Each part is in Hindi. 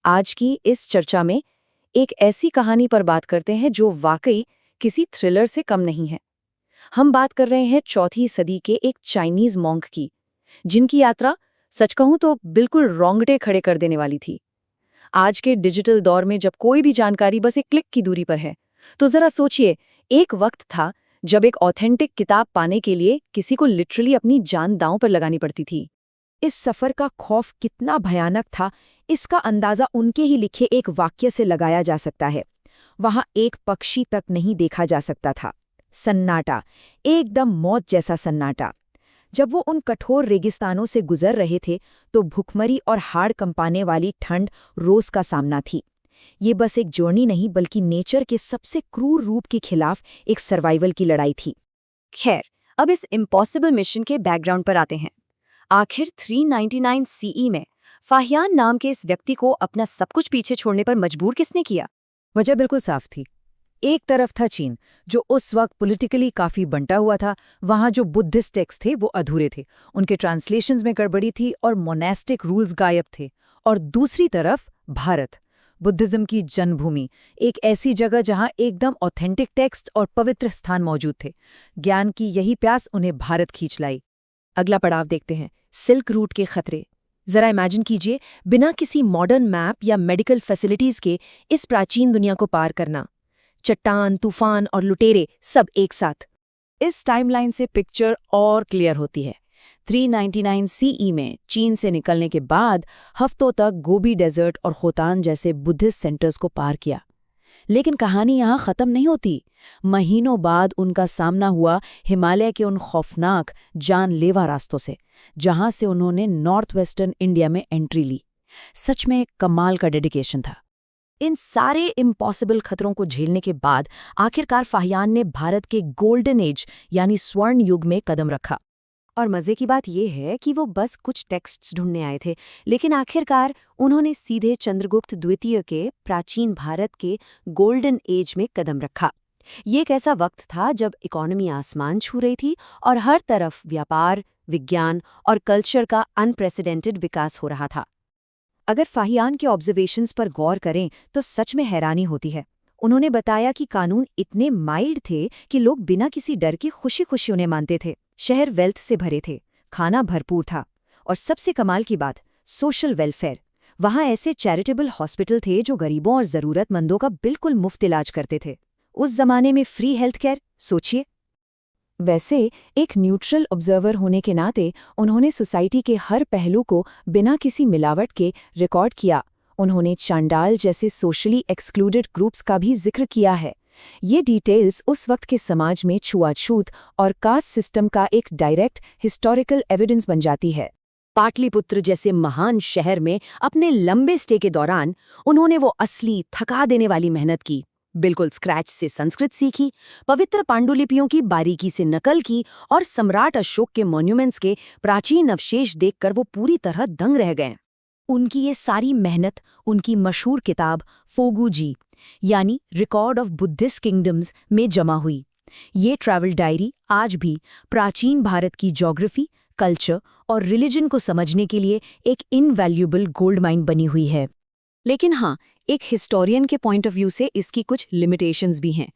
आज की इस चर्चा में एक ऐसी कहानी पर बात करते हैं जो वाकई किसी थ्रिलर से कम नहीं है। हम बात कर रहे हैं चौथी सदी के एक चाइनीज मॉन्क की, जिनकी यात्रा सच कहूं तो बिल्कुल रोंगटे खड़े कर देने वाली थी। आज के डिजिटल दौर में जब कोई भी जानकारी बस एक क्लिक की दूरी पर है, तो जरा सोचिए, एक वक्त था जब एक ऑथेंटिक किताब पाने के लिए किसी को लिटरली अपनी जान दांव पर लगानी पड़ती थी। इस सफर का खौफ कितना भयानक था, इसका अंदाजा उनके ही लिखे एक वाक्य से लगाया जा सकता है। वहां एक पक्षी तक नहीं देखा जा सकता था। सन्नाटा, एकदम मौत जैसा सन्नाटा। जब वो उन कठोर रेगिस्तानों से गुजर रहे थे तो भुखमरी और हाड़ कंपाने वाली ठंड रोज का सामना थी। ये बस एक जर्नी नहीं बल्कि नेचर के सबसे क्रूर रूप के खिलाफ एक सर्वाइवल की लड़ाई थी। खैर, अब इस इम्पॉसिबल मिशन के बैकग्राउंड पर आते हैं। आखिर 399 सीई में फाहियान नाम के इस व्यक्ति को अपना सब कुछ पीछे छोड़ने पर मजबूर किसने किया? वजह बिल्कुल साफ थी। एक तरफ था चीन, जो उस वक्त पॉलिटिकली काफी बंटा हुआ था। वहां जो बुद्धिस्ट टेक्स्ट थे वो अधूरे थे, उनके ट्रांसलेशंस में गड़बड़ी थी और मोनेस्टिक रूल्स गायब थे। और दूसरी तरफ भारत, बुद्धिज्म की जन्मभूमि, एक ऐसी जगह जहां एकदम ऑथेंटिक टेक्स्ट और पवित्र स्थान मौजूद थे। ज्ञान की यही प्यास उन्हें भारत खींच लाई। अगला पड़ाव देखते हैं, सिल्क रूट के खतरे। जरा इमेजिन कीजिए, बिना किसी मॉडर्न मैप या मेडिकल फैसिलिटीज के इस प्राचीन दुनिया को पार करना। चट्टान, तूफान और लुटेरे सब एक साथ। इस टाइमलाइन से पिक्चर और क्लियर होती है। 399 सीई में चीन से निकलने के बाद हफ्तों तक गोबी डेजर्ट और खोतान जैसे बुद्धिस्ट सेंटर्स को पार किया। लेकिन कहानी यहाँ खत्म नहीं होती। महीनों बाद उनका सामना हुआ हिमालय के उन खौफनाक, जानलेवा रास्तों से, जहां से उन्होंने नॉर्थ वेस्टर्न इंडिया में एंट्री ली। सच में एक कमाल का डेडिकेशन था। इन सारे इम्पॉसिबल खतरों को झेलने के बाद आखिरकार फाहियान ने भारत के गोल्डन एज यानी स्वर्ण युग में कदम रखा। और मजे की बात यह है कि वो बस कुछ टेक्स्ट्स ढूंढने आए थे, लेकिन आखिरकार उन्होंने सीधे चंद्रगुप्त द्वितीय के प्राचीन भारत के गोल्डन एज में कदम रखा। ये एक ऐसा वक्त था जब इकोनॉमी आसमान छू रही थी और हर तरफ व्यापार, विज्ञान और कल्चर का अनप्रेसिडेंटेड विकास हो रहा था। अगर फाहियान के ऑब्जर्वेशंस पर गौर करें तो सच में हैरानी होती है। उन्होंने बताया कि कानून इतने माइल्ड थे कि लोग बिना किसी डर के खुशी खुशी उन्हें मानते थे। शहर वेल्थ से भरे थे, खाना भरपूर था, और सबसे कमाल की बात, सोशल वेलफेयर। वहाँ ऐसे चैरिटेबल हॉस्पिटल थे जो गरीबों और ज़रूरतमंदों का बिल्कुल मुफ्त इलाज करते थे। उस जमाने में फ्री हेल्थ केयर, सोचिए। वैसे एक न्यूट्रल ऑब्जर्वर होने के नाते उन्होंने सोसाइटी के हर पहलू को बिना किसी मिलावट के रिकॉर्ड किया। उन्होंने चांडाल जैसे सोशली एक्सक्लूडेड ग्रुप्स का भी जिक्र किया है। ये डिटेल्स उस वक्त के समाज में छुआछूत और कास्ट सिस्टम का एक डायरेक्ट हिस्टोरिकल एविडेंस बन जाती है। पाटलिपुत्र जैसे महान शहर में अपने लंबे स्टे के दौरान उन्होंने वो असली थका देने वाली मेहनत की। बिल्कुल स्क्रैच से संस्कृत सीखी, पवित्र पांडुलिपियों की बारीकी से नकल की और सम्राट अशोक के मॉन्यूमेंट्स के प्राचीन अवशेष देखकर वो पूरी तरह दंग रह गए। उनकी ये सारी मेहनत उनकी मशहूर किताब फोगुजी यानी रिकॉर्ड ऑफ बुद्धिस्ट किंगडम्स में जमा हुई। ये ट्रैवल डायरी आज भी प्राचीन भारत की ज्योग्राफी, कल्चर और रिलीजन को समझने के लिए एक इनवैल्यूएबल गोल्ड माइन बनी हुई है। लेकिन हाँ, एक हिस्टोरियन के पॉइंट ऑफ व्यू से इसकी कुछ लिमिटेशंस भी हैं।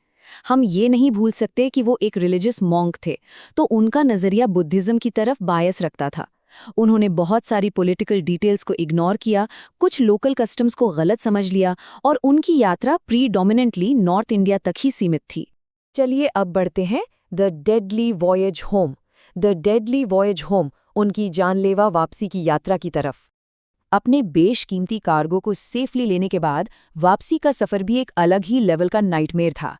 हम ये नहीं भूल सकते कि वो एक रिलीजियस मॉन्क थे, तो उनका नज़रिया बुद्धिज़्म की तरफ बायस रखता था। उन्होंने बहुत सारी पॉलिटिकल डिटेल्स को इग्नोर किया, कुछ लोकल कस्टम्स को गलत समझ लिया और उनकी यात्रा प्रीडोमिनेंटली नॉर्थ इंडिया तक ही सीमित थी। चलिए अब बढ़ते हैं the deadly voyage home. The deadly voyage home, उनकी जानलेवा वापसी की यात्रा की तरफ। अपने बेशकीमती कार्गो को सेफली लेने के बाद वापसी का सफ़र भी एक अलग ही लेवल का नाइटमेयर था।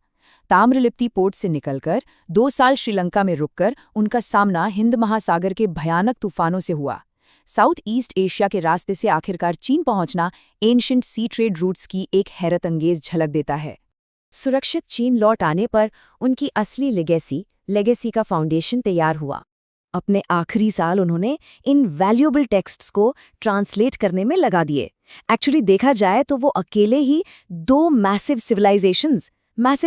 ताम्रलिप्ति पोर्ट से निकलकर 2 साल श्रीलंका में रुककर उनका सामना हिंद महासागर के भयानक तूफानों से हुआ। साउथ ईस्ट एशिया के रास्ते से आखिरकार चीन पहुंचना एंशिएंट सी ट्रेड रूट्स की एक हैरतअंगेज झलक देता है। सुरक्षित चीन लौट आने पर उनकी असली लेगेसी का फाउंडेशन तैयार हुआ। अपने आखिरी साल उन्होंने इन वैल्यूएबल टेक्स्ट्स को ट्रांसलेट करने में लगा दिए। एक्चुअली देखा जाए तो वो अकेले ही 2 मैसिव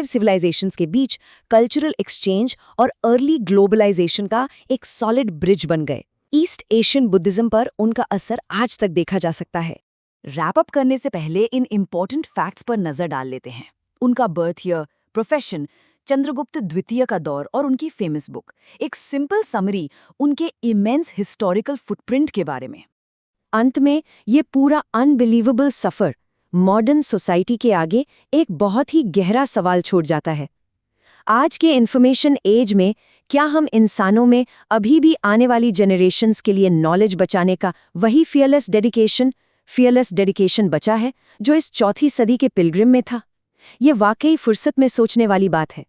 सिविलाइजेशंस के बीच कल्चरल एक्सचेंज और अर्ली ग्लोबलाइजेशन का एक सॉलिड ब्रिज बन गए। ईस्ट एशियन बुद्धिज्म पर उनका असर आज तक देखा जा सकता है। रैप अप करने से पहले इन इम्पोर्टेंट फैक्ट्स पर नजर डाल लेते हैं। उनका बर्थ ईयर, प्रोफेशन, चंद्रगुप्त द्वितीय का दौर और उनकी फेमस बुक। एक सिंपल समरी उनके इमेंस हिस्टोरिकल फुटप्रिंट के बारे में। अंत में ये पूरा अनबिलीवेबल सफ़र मॉडर्न सोसाइटी के आगे एक बहुत ही गहरा सवाल छोड़ जाता है। आज के इन्फॉर्मेशन एज में क्या हम इंसानों में अभी भी आने वाली जनरेशन्स के लिए नॉलेज बचाने का वही फियरलेस डेडिकेशन बचा है जो इस चौथी सदी के पिलग्रिम में था? ये वाकई फुर्सत में सोचने वाली बात है।